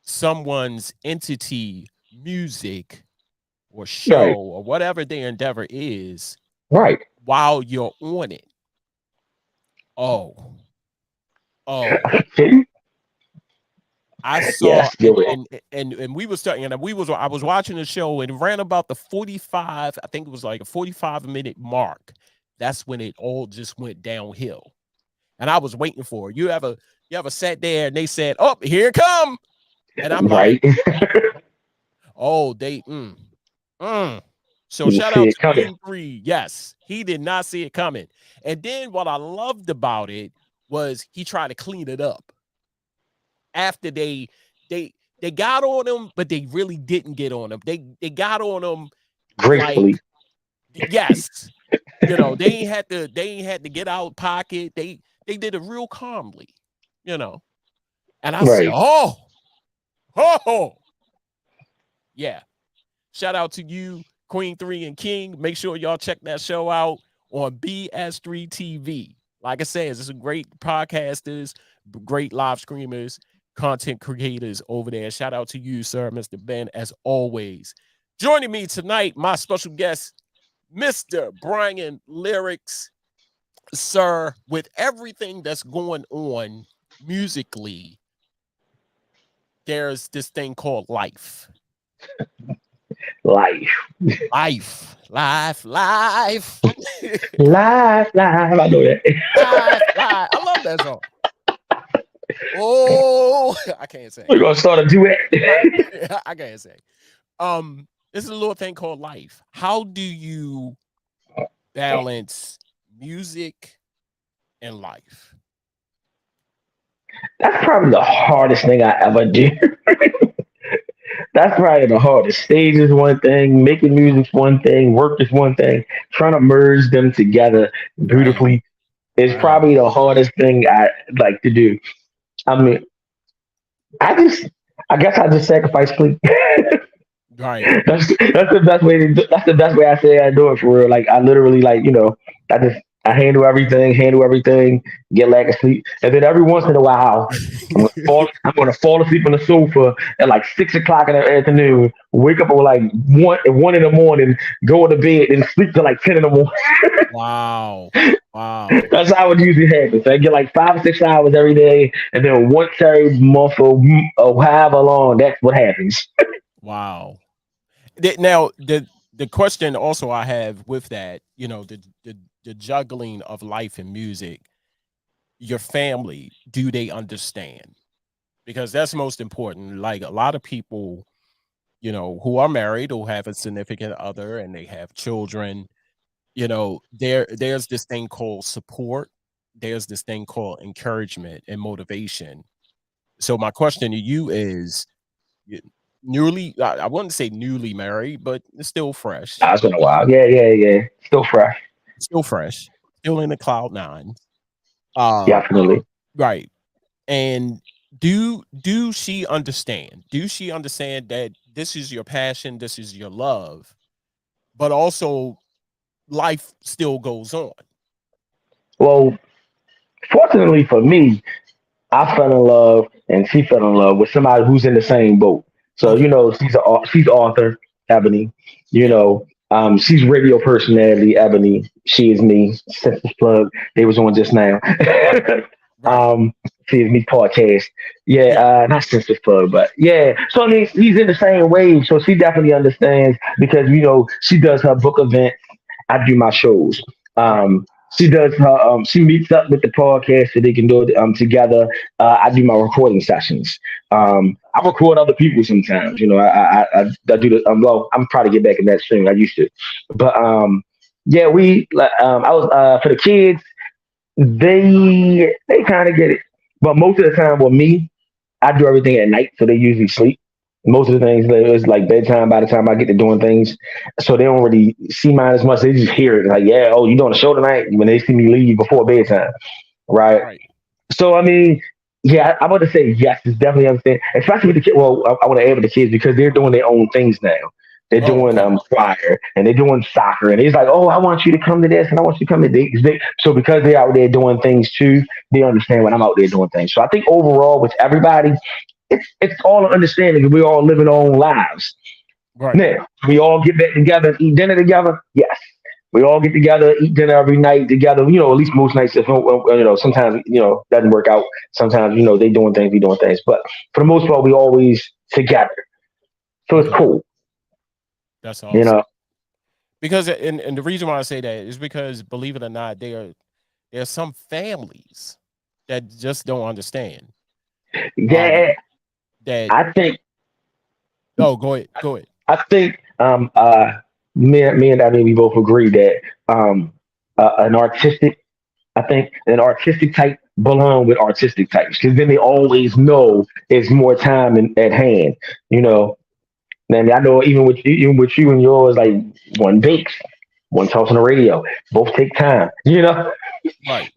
someone's entity, music, or show, or whatever their endeavor is, right, while you're on it. Oh, I saw, and we were starting, and I was watching the show, and it ran about the 45, I think it was like a 45-minute mark. That's when it all just went downhill. And I was waiting for it. You ever sat there and they said, "Oh, here it come," and I'm like, "Oh, they." So shout out to King 3. Yes, he did not see it coming. And then what I loved about it was he tried to clean it up after they got on him, but they really didn't get on him. They got on him gracefully. Yes, they ain't had to get out pocket. They did it real calmly, and I said, oh, yeah. Shout out to you, Queen 3 and King. Make sure y'all check that show out on BS3 TV. Like I said, there's some great podcasters, great live streamers, content creators over there. Shout out to you, sir, Mr. Ben, as always. Joining me tonight, my special guest, Mr. Bryan Lyrics. Sir, with everything that's going on musically, there's this thing called life. Life. Life. Life. I know that. Life. I love that song. Oh, I can't say. We're gonna start a duet. I can't say. This is a little thing called life. How do you balance music and life? That's probably the hardest thing I ever did. That's probably the hardest. Stage is one thing, making music is one thing, work is one thing. Trying to merge them together beautifully is probably the hardest thing I like to do. I mean, I guess I just sacrifice sleep. Right. That's the best way. That's the best way I say I do it for real. Like I literally, I handle everything, get lack of sleep, and then every once in a while, I'm gonna fall asleep on the sofa at like 6 o'clock in the afternoon, wake up at like one in the morning, go to bed, and sleep till like 10 in the morning. Wow. That's how it usually happens. I get like 5 or 6 hours every day, and then once every month or however long, that's what happens. Wow. Now the question also I have with that, the juggling of life and music, your family, do they understand? Because that's most important. Like a lot of people, who are married or have a significant other and they have children, there's this thing called support. There's this thing called encouragement and motivation. So my question to you is, I wouldn't say newly married, but it's still fresh. It's been a while. Yeah. Still fresh. Still in the cloud 9. Definitely. Right. And do she understand? Do she understand that this is your passion, this is your love, but also life still goes on? Well, fortunately for me, I fell in love and she fell in love with somebody who's in the same boat. So Okay. she's author Ebony. She's radio personality Ebony. She is me. Census plug. They was on just now. Right. She is me podcast. Yeah, Yeah. not census plug, but yeah. So I mean, he's in the same wave. So she definitely understands because she does her book event. I do my shows. Right. She does her. She meets up with the podcast so they can do it together. I do my recording sessions. Right. I record other people sometimes. I do the. Well, I'm probably get back in that soon. I used to, but yeah, I was for the kids. They kind of get it, but most of the time with me, I do everything at night, so they usually sleep. Most of the things it's like bedtime by the time I get to doing things, so they don't really see mine as much. They just hear it like, yeah, oh, you doing a show tonight? When they see me leave before bedtime, right? Right. So I mean, yeah, I want to say yes, it's definitely understand, especially with the kids. Well, I want to add with the kids because they're doing their own things now. They're Oh, doing okay. choir and they're doing soccer, and it's like, oh, I want you to come to this, and I want you to come to this. So because they're out there doing things too, they understand when I'm out there doing things. So I think overall with everybody, it's all an understanding that we all living our own lives. Right. Now, we all get back together and eat dinner together. Yes. We all get together, eat dinner every night together. At least most nights. If sometimes doesn't work out. Sometimes they doing things, we doing things. But for the most part, we always together. So it's Okay. cool. That's awesome. Because and the reason why I say that is because, believe it or not, there are some families that just don't understand. Yeah, That I think. Oh, go ahead. Go ahead. I think me and Abby, we both agree that an artistic I think an artistic type belong with artistic types because then they always know there's more time at hand. I mean, I know even with you and yours, like one bakes, one talks on the radio, both take time. Right. Yeah, I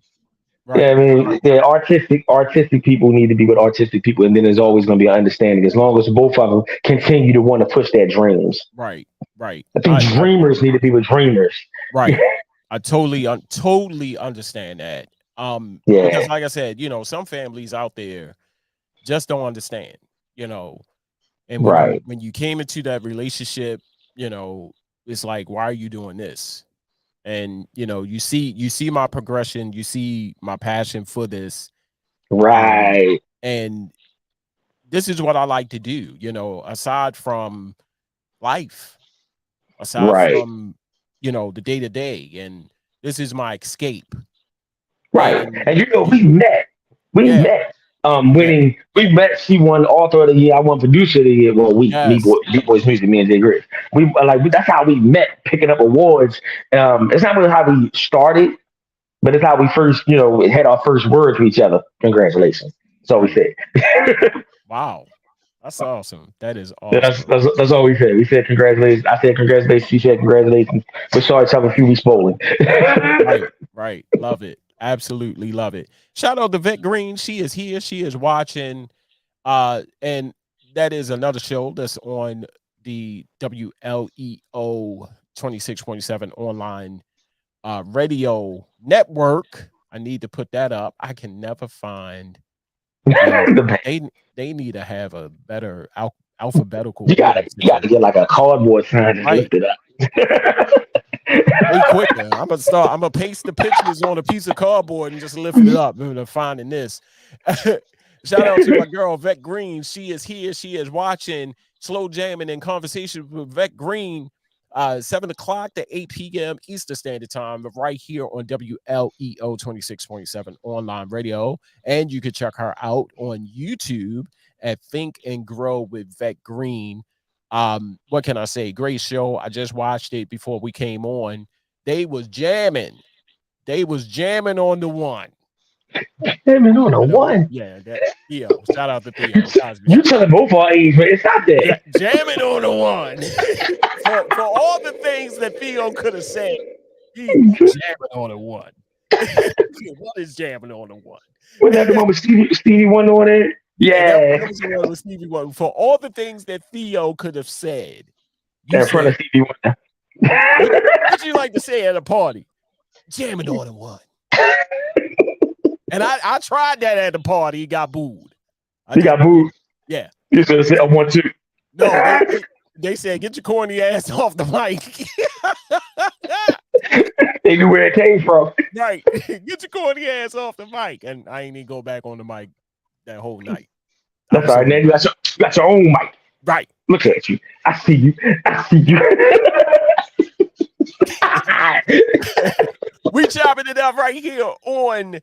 Right. mean, yeah, artistic people need to be with artistic people, and then there's always going to be an understanding as long as both of them continue to want to push their dreams. Right. Right. I think dreamers need to be with dreamers. Right. I totally understand that. Yeah. Because like I said, some families out there just don't understand, and Right. when you came into that relationship, it's like, why are you doing this? And you see my progression, you see my passion for this. Right. And this is what I like to do, aside from life, aside Right. from the day to day, and this is my escape. Right. And And we met. We yeah, met. Winning. We met. She won Author of the Year. I won Producer of the Year. Well, yes, Boys Music, me and Jay Grizz. That's how we met, picking up awards. It's not really how we started, but it's how we first, had our first words with each other. Congratulations. That's all we said. wow, that's awesome. That is That's, awesome. that's, that's all we said. We said congratulations. I said congratulations. She said congratulations. We saw each other a few weeks bowling. Right. Love it. Absolutely love it. Shout out to Vet Green. She is here. She is watching. And that is another show that's on the WLEO 26.7 online radio network. I need to put that up. I can never find. They need to have a better alphabetical. You gotta get like a cardboard sign and lift it up. Way quicker. I'm gonna paste the pictures on a piece of cardboard and just lift it up. And finding this. Shout out to my girl Vet Green. She is here. She is watching Slow Jamming and Conversation with Vet Green. 7 o'clock to 8 p.m. Eastern Standard Time, right here on WLEO 26.7 online radio. And you can check her out on YouTube at Think and Grow with Vet Green. What can I say? Great show. I just watched it before we came on. They was jamming on the one. Jamming on the one. Yeah, that Theo. Shout out to Theo. You telling both our age, but it's not that. Jamming on the one. for all the things that Theo could have said, he's jamming on the one. What is jamming on the one? Was that the one with Stevie Wonder on it? Yeah. That was the one with Stevie Wonder. For all the things that Theo could have said. In front of Stevie Wonder. What'd you like to say at a party? Jamming on the one. And I tried that at the party. He got booed. He got booed? Yeah. You should have said, I want to. No, they said get your corny ass off the mic. They knew where it came from. Right. Get your corny ass off the mic. And I ain't even go back on the mic that whole night. That's all right. Now you got your own mic. Right. Look at you. I see you. I see you. We chopping it up right here on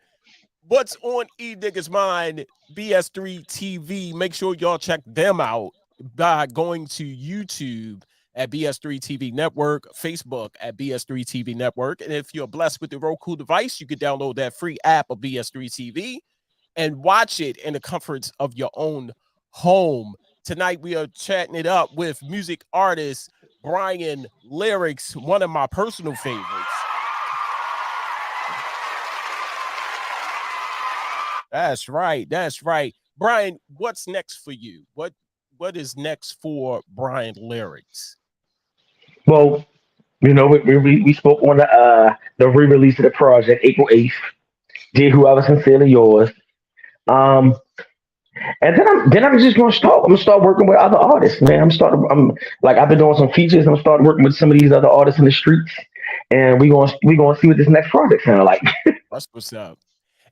What's on Edigga's Mind, BS3 TV. Make sure y'all check them out by going to YouTube at BS3 TV Network, Facebook at BS3 TV Network. And if you're blessed with the Roku device, you can download that free app of BS3 TV and watch it in the comforts of your own home. Tonight, we are chatting it up with music artist Bryan Lyrics, one of my personal favorites. That's right. That's right. Bryan, what's next for you? What is next for Bryan Lyrics? Well, you know, we spoke on the re-release of the project April 8th. Did Whoever Sincerely Yours. And then I'm just gonna start. I'm gonna start working with other artists, man. I've been doing some features. I'm starting working with some of these other artists in the streets, and we gonna see what this next project sounds like. That's what's up.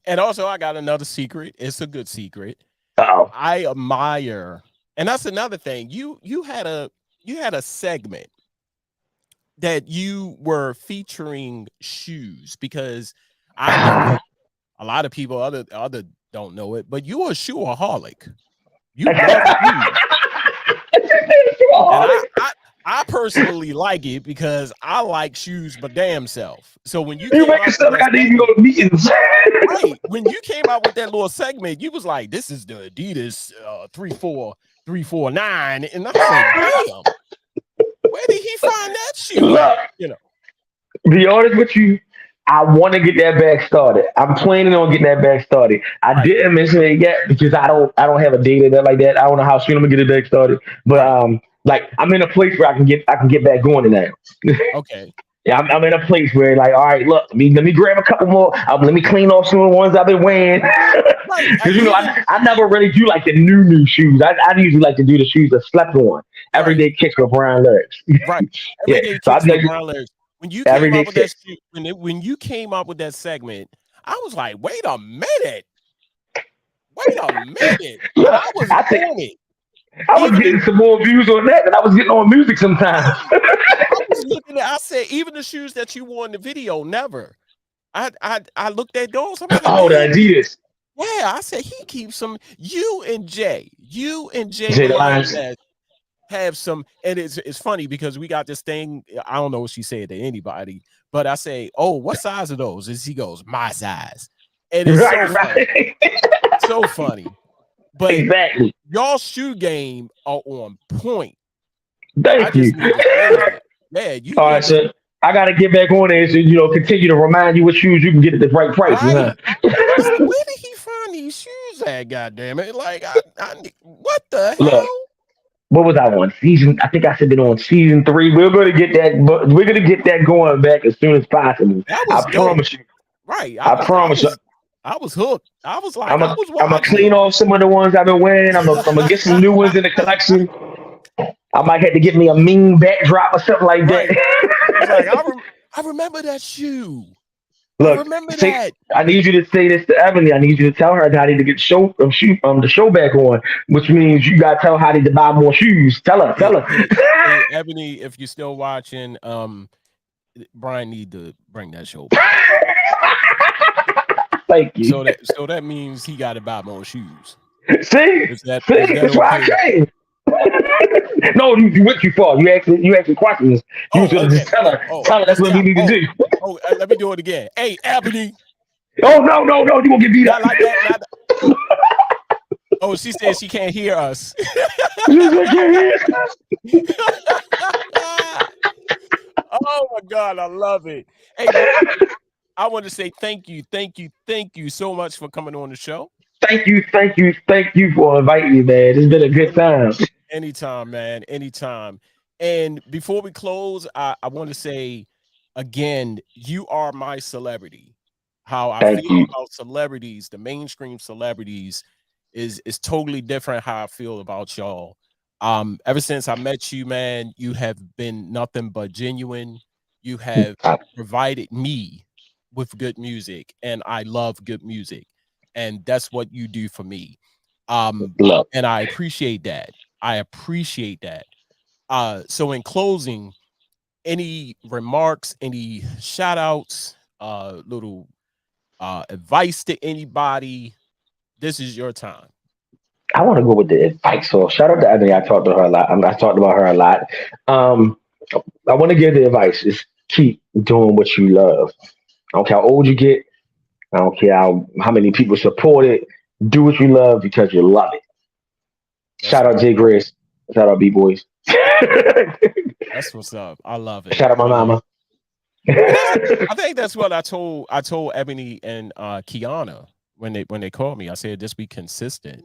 And also, I got another secret. It's a good secret. Uh-oh. I admire, and that's another thing. You had a segment that you were featuring shoes, because I know a lot of people other don't know it, but you're a shoeaholic. You love shoes. And I personally like it because I like shoes my damn self. So when you make it sound like I need to go to meetings. Right. When you came out with that little segment, you was like, this is the Adidas 34349. And I was like, damn, where did he find that shoe? Look, you know, be honest with you, I want to get that bag started. I'm planning on getting that bag started. I didn't mention it yet because I don't have a date like that. I don't know how soon I'm gonna get the bag started. But like I'm in a place where I can get back going in that. Okay. Yeah, I'm in a place where like, all right, look, let me grab a couple more. Let me clean off some of the ones I've been wearing. Because you know, I never really do like the new shoes. I usually like to do the shoes that slept on. Everyday kicks with Bryan Lyrics. Right. Everyday kicks with Bryan Lyrics. When you came up with that shoe, when you came up with that segment, I was like, wait a minute. Look, I was on it. I was getting some more views on that than I was getting on music sometimes. I was looking at, I said, even the shoes that you wore in the video, never. I looked at those. I'm like, oh, the Adidas. Yeah, I said he keeps some. You and Jay have some, and it's funny because we got this thing. I don't know what she said to anybody, but I say, "Oh, what size are those?" And he goes, "My size," and it's funny. So funny. But exactly, y'all shoe game are on point. Thank you. Yeah, you. All right, so I got to get back on there to continue to remind you what shoes you can get at the right price. Right. Where did he find these shoes at? Goddamn it! Like, what the hell? Look, what was I on season? I think I said it on season 3. We're gonna get that going back as soon as possible. I promise you. Right. I promise you. I was hooked. I was like, I'm gonna clean off some of the ones I've been wearing. I'm gonna get some new ones in the collection. I might have to get me a mean backdrop or something like that. Like, I remember that shoe. Look, that. I need you to say this to Ebony. I need you to tell her that I need to get the show back on, which means you gotta tell her I need to buy more shoes. Tell her. Hey, Ebony, if you're still watching, Bryan need to bring that show back. Thank you. So that means he got to buy more shoes. See, that's why I came. No, you went too far. You asking questions. You should just tell her that's what we need to do. Let me do it again. Hey, Ebony. Oh no! You gonna get beat up like that? Oh, she said she can't hear us. Oh my God, I love it. Hey, I want to say thank you so much for coming on the show. Thank you for inviting me, man. It's been a good time. Anytime, man. Anytime. And before we close, I want to say again, you are my celebrity. How I feel about celebrities, the mainstream celebrities, is totally different how I feel about y'all. Ever since I met you, man, you have been nothing but genuine. You have provided me with good music, and I love good music, and that's what you do for me. Love. And I appreciate that. I appreciate that. So in closing, any remarks, any shout outs, little advice to anybody? This is your time. I want to go with the advice. So shout out to Edigga. I talked to her a lot. I talked about her a lot. Um, I want to give the advice is keep doing what you love. I don't care how old you get. I don't care how many people support it. Do what you love because you love it. That's Shout out Jay Grizz. Shout out B Boys. that's what's up. I love it. Shout out my mama. And I think that's what I told Ebony and Kiana when they called me. I said just be consistent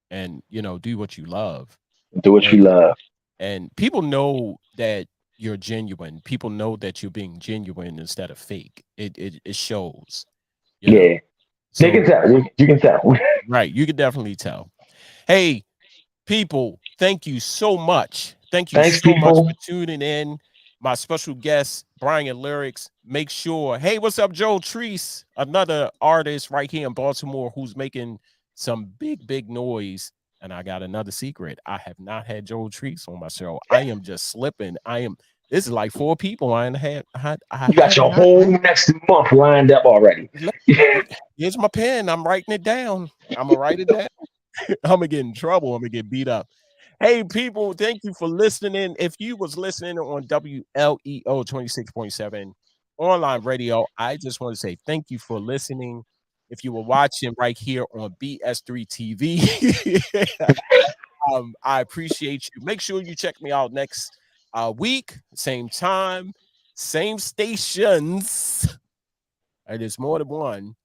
and do what you love. Do what you And love. and people know that you're genuine. People know that you're being genuine instead of fake. It shows. You know. Yeah. They can So tell. You can tell. right, you can definitely tell. Hey, people, thank you so much. Thank you Thanks, so much people. for tuning in. My special guest, Bryan Lyrics. Make sure, hey, what's up, Joe Treese? Another artist right here in Baltimore who's making some big noise. And I got another secret. I have not had Joe Treese on my show. I am just slipping. This is like 4 people I You got your not whole next month lined up already. Here's my pen. I'm writing it down. I'm gonna write it down. I'm gonna get in trouble. I'm gonna get beat up. Hey, people, thank you for listening. If you was listening on WLEO 26.7 online radio, I just want to say thank you for listening. If you were watching right here on BS3 TV, I appreciate you. Make sure you check me out next week, same time, same stations. There's more than one.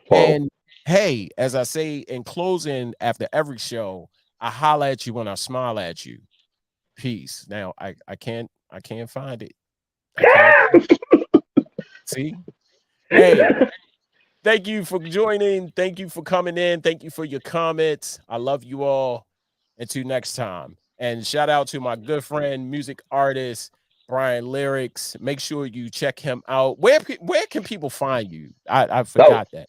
Whoa. And hey, as I say in closing after every show, I holler at you when I smile at you. Peace. Now I can't find it. I can't see. Hey, thank you for joining. Thank you for coming in. Thank you for your comments. I love you all. Until next time. And shout out to my good friend, music artist Bryan Lyrics. Make sure you check him out. Where can people find you? I So, forgot that.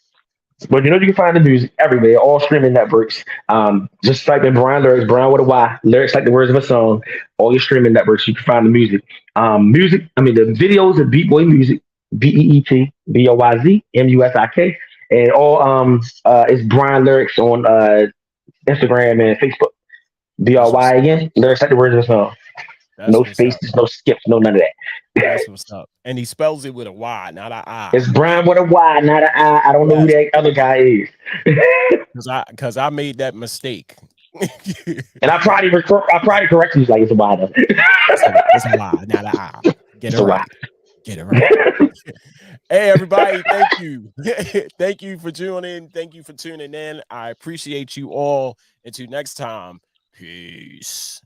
but you can find the music everywhere, all streaming networks. Just type in Bryan Lyrics, Bryan with a Y, lyrics like the words of a song. All your streaming networks, you can find the music. The videos of Beat Boy Music, BeatBoyzMusik, and all it's Bryan Lyrics on Instagram and Facebook. BRY again, lyrics like the words of a song. That's No what's up. spaces, no skips, no none of that. That's what's up. And he spells it with a Y, not a I. It's Bryan with a Y, not an I. I don't know who that other guy is. Because I made that mistake. And I probably correct you like it's a Y though. It's a Y, not a I. Get it right. Get it right. Hey, everybody, thank you. Thank you for tuning in. Thank you for tuning in. I appreciate you all. Until next time, peace.